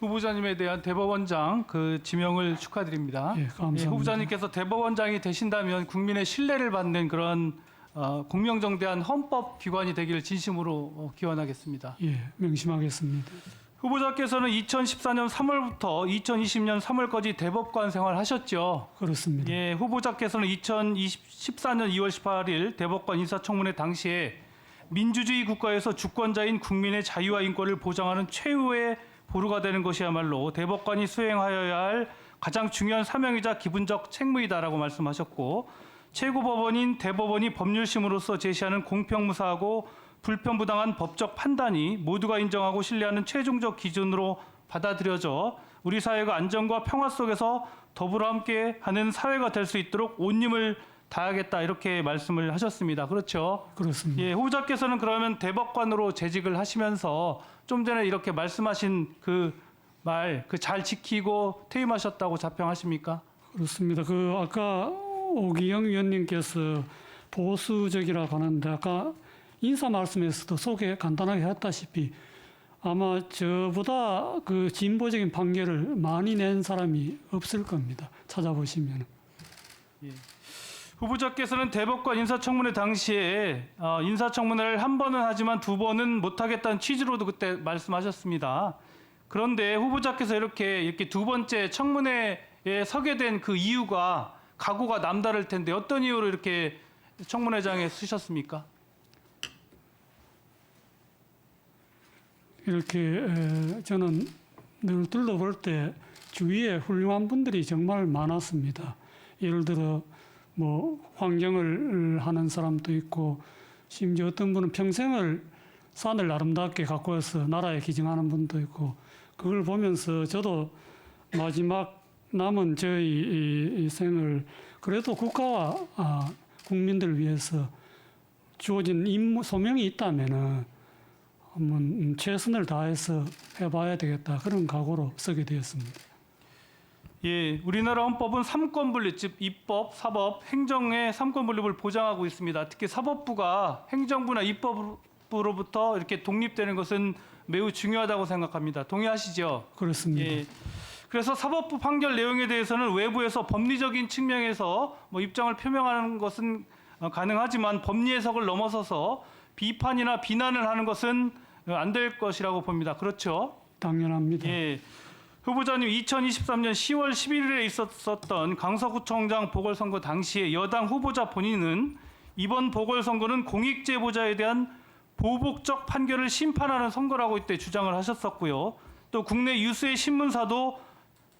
후보자님에 대한 대법원장 그 지명을 축하드립니다. 예, 감사합니다. 예, 후보자님께서 대법원장이 되신다면 국민의 신뢰를 받는 그런 공명정대한 헌법기관이 되기를 진심으로 기원하겠습니다. 예, 명심하겠습니다. 후보자께서는 2014년 3월부터 2020년 3월까지 대법관 생활하셨죠. 그렇습니다. 예, 후보자께서는 2014년 2월 18일 대법관 인사청문회 당시에 민주주의 국가에서 주권자인 국민의 자유와 인권을 보장하는 최후의 보루가 되는 것이야말로 대법관이 수행하여야 할 가장 중요한 사명이자 기본적 책무이다라고 말씀하셨고, 최고법원인 대법원이 법률심으로서 제시하는 공평무사하고 불편부당한 법적 판단이 모두가 인정하고 신뢰하는 최종적 기준으로 받아들여져 우리 사회가 안정과 평화 속에서 더불어 함께하는 사회가 될 수 있도록 온 힘을 다하겠다, 이렇게 말씀을 하셨습니다. 그렇죠? 그렇습니다. 예, 후보자께서는 그러면 대법관으로 재직을 하시면서 좀 전에 이렇게 말씀하신 그 말, 그 잘 지키고 퇴임하셨다고 자평하십니까? 그렇습니다. 그 아까 오기영 위원님께서 보수적이라고 하는데 아까 인사 말씀에서도 소개 간단하게 했다시피 아마 저보다 그 진보적인 판결을 많이 낸 사람이 없을 겁니다. 찾아보시면. 예. 후보자께서는 대법관 인사청문회 당시에 인사청문회를 한 번은 하지만 두 번은 못하겠다는 취지로도 그때 말씀하셨습니다. 그런데 후보자께서 이렇게 두 번째 청문회에 서게 된 그 이유가 각오가 남다를 텐데 어떤 이유로 이렇게 청문회장에 쓰셨습니까? 이렇게 저는 늘 둘러볼 때 주위에 훌륭한 분들이 정말 많았습니다. 예를 들어 뭐 환경을 하는 사람도 있고 심지어 어떤 분은 평생을 산을 아름답게 가꾸어서 나라에 기증하는 분도 있고, 그걸 보면서 저도 마지막 남은 저희 이 생을 그래도 국가와 국민들을 위해서 주어진 임무 소명이 있다면은 한번 최선을 다해서 해봐야 되겠다, 그런 각오로 쓰게 되었습니다. 예, 우리나라 헌법은 삼권 분립, 즉 입법, 사법, 행정의 삼권 분립을 보장하고 있습니다. 특히 사법부가 행정부나 입법부로부터 이렇게 독립되는 것은 매우 중요하다고 생각합니다. 동의하시죠? 그렇습니다. 예. 그래서 사법부 판결 내용에 대해서는 외부에서 법리적인 측면에서 뭐 입장을 표명하는 것은 가능하지만 법리 해석을 넘어서서 비판이나 비난을 하는 것은 안 될 것이라고 봅니다. 그렇죠? 당연합니다. 예. 후보자님, 2023년 10월 11일에 있었던 강서구청장 보궐선거 당시에 여당 후보자 본인은 이번 보궐선거는 공익제보자에 대한 보복적 판결을 심판하는 선거라고 이때 주장을 하셨었고요. 또 국내 유수의 신문사도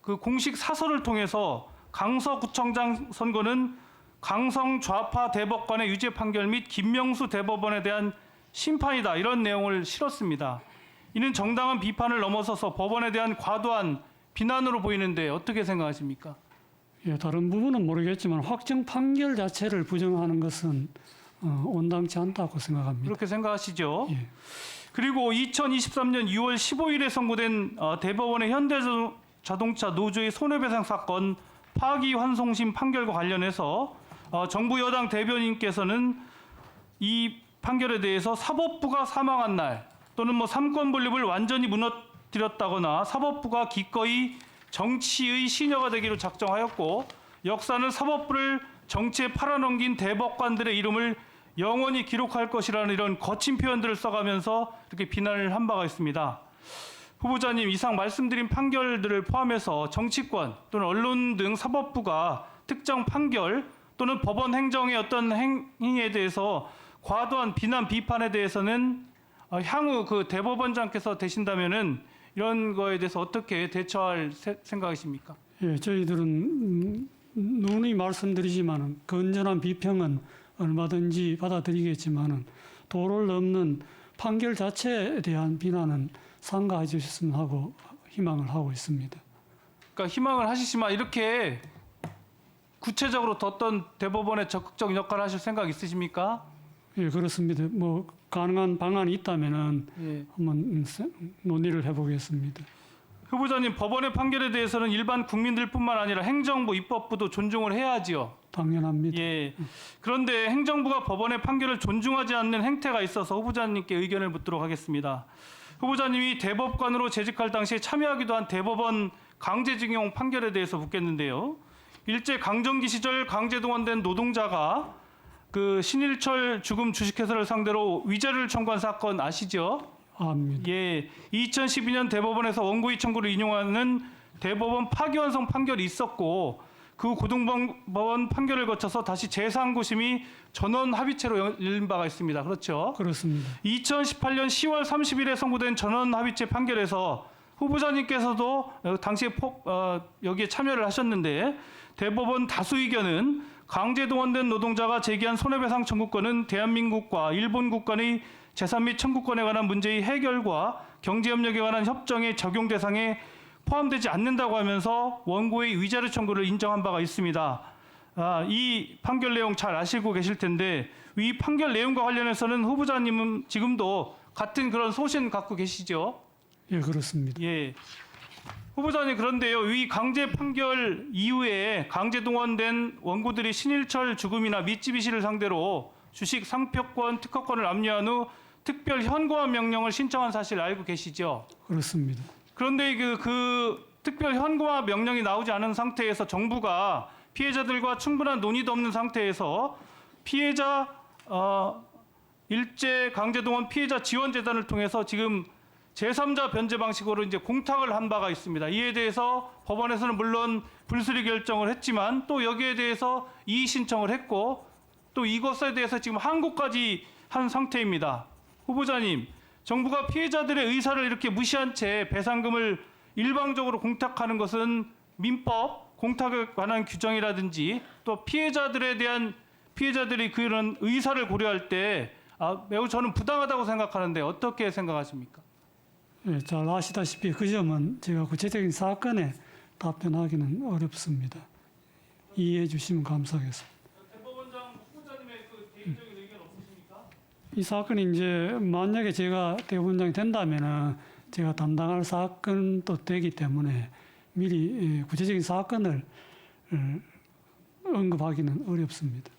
그 공식 사설을 통해서 강서구청장 선거는 강성 좌파 대법관의 유죄 판결 및 김명수 대법원에 대한 심판이다, 이런 내용을 실었습니다. 이는 정당한 비판을 넘어서서 법원에 대한 과도한 비난으로 보이는데 어떻게 생각하십니까? 예, 다른 부분은 모르겠지만 확정 판결 자체를 부정하는 것은 온당치 않다고 생각합니다. 그렇게 생각하시죠? 예. 그리고 2023년 6월 15일에 선고된 대법원의 현대자동차 노조의 손해배상 사건 파기환송심 판결과 관련해서 정부 여당 대변인께서는 이 판결에 대해서 사법부가 사망한 날 또는 뭐 삼권 분립을 완전히 무너뜨렸다거나 사법부가 기꺼이 정치의 시녀가 되기로 작정하였고 역사는 사법부를 정치에 팔아넘긴 대법관들의 이름을 영원히 기록할 것이라는 이런 거친 표현들을 써가면서 이렇게 비난을 한 바가 있습니다. 후보자님, 이상 말씀드린 판결들을 포함해서 정치권 또는 언론 등 사법부가 특정 판결 또는 법원 행정의 어떤 행위에 대해서 과도한 비난, 비판에 대해서는 향후 그 대법원장께서 되신다면은 이런 거에 대해서 어떻게 대처할 생각이십니까? 예, 저희들은 누누이 말씀드리지만은 건전한 비평은 얼마든지 받아들이겠지만은 도를 넘는 판결 자체에 대한 비난은 삼가해 주셨으면 하고 희망을 하고 있습니다. 그러니까 희망을 하시지만 이렇게 구체적으로 어떤 대법원의 적극적 역할을 하실 생각 있으십니까? 예, 그렇습니다. 뭐 가능한 방안이 있다면은 예. 한번 논의를 해보겠습니다. 후보자님, 법원의 판결에 대해서는 일반 국민들뿐만 아니라 행정부, 입법부도 존중을 해야지요. 당연합니다. 예. 그런데 행정부가 법원의 판결을 존중하지 않는 행태가 있어서 후보자님께 의견을 묻도록 하겠습니다. 후보자님이 대법관으로 재직할 당시에 참여하기도 한 대법원 강제징용 판결에 대해서 묻겠는데요. 일제 강점기 시절 강제동원된 노동자가 그 신일철 죽음 주식회사를 상대로 위자료를 청구한 사건 아시죠? 압니다. 예, 2012년 대법원에서 원고의 청구를 인용하는 대법원 파기환송 판결이 있었고 그 고등법원 판결을 거쳐서 다시 제3고심이 전원 합의체로 열린 바가 있습니다. 그렇죠? 그렇습니다. 2018년 10월 30일에 선고된 전원 합의체 판결에서 후보자님께서도 당시에 여기에 참여를 하셨는데 대법원 다수 의견은 강제동원된 노동자가 제기한 손해배상 청구권은 대한민국과 일본국 간의 재산 및 청구권에 관한 문제의 해결과 경제협력에 관한 협정의 적용 대상에 포함되지 않는다고 하면서 원고의 위자료 청구를 인정한 바가 있습니다. 이 판결 내용 잘 아시고 계실 텐데 이 판결 내용과 관련해서는 후보자님은 지금도 같은 그런 소신 갖고 계시죠? 예, 그렇습니다. 예. 후보자님 그런데요. 이 강제 판결 이후에 강제 동원된 원고들이 신일철 죽음이나 미쯔비시를 상대로 주식 상표권, 특허권을 압류한 후 특별 현고화 명령을 신청한 사실 알고 계시죠? 그렇습니다. 그런데 그 특별 현고화 명령이 나오지 않은 상태에서 정부가 피해자들과 충분한 논의도 없는 상태에서 피해자 일제 강제동원 피해자 지원재단을 통해서 지금 제3자 변제 방식으로 이제 공탁을 한 바가 있습니다. 이에 대해서 법원에서는 물론 불수리 결정을 했지만 또 여기에 대해서 이의 신청을 했고 또 이것에 대해서 지금 항고까지 한 상태입니다. 후보자님, 정부가 피해자들의 의사를 이렇게 무시한 채 배상금을 일방적으로 공탁하는 것은 민법, 공탁에 관한 규정이라든지 또 피해자들에 대한 피해자들이 그런 의사를 고려할 때 매우 저는 부당하다고 생각하는데 어떻게 생각하십니까? 예, 잘 아시다시피 그 점은 제가 구체적인 사건에 답변하기는 어렵습니다. 이해해 주시면 감사하겠습니다. 대법원장 후보자님의 그 개인적인 의견 없으십니까? 이 사건이 이제 만약에 제가 대법원장이 된다면은 제가 담당할 사건도 되기 때문에 미리 구체적인 사건을 언급하기는 어렵습니다.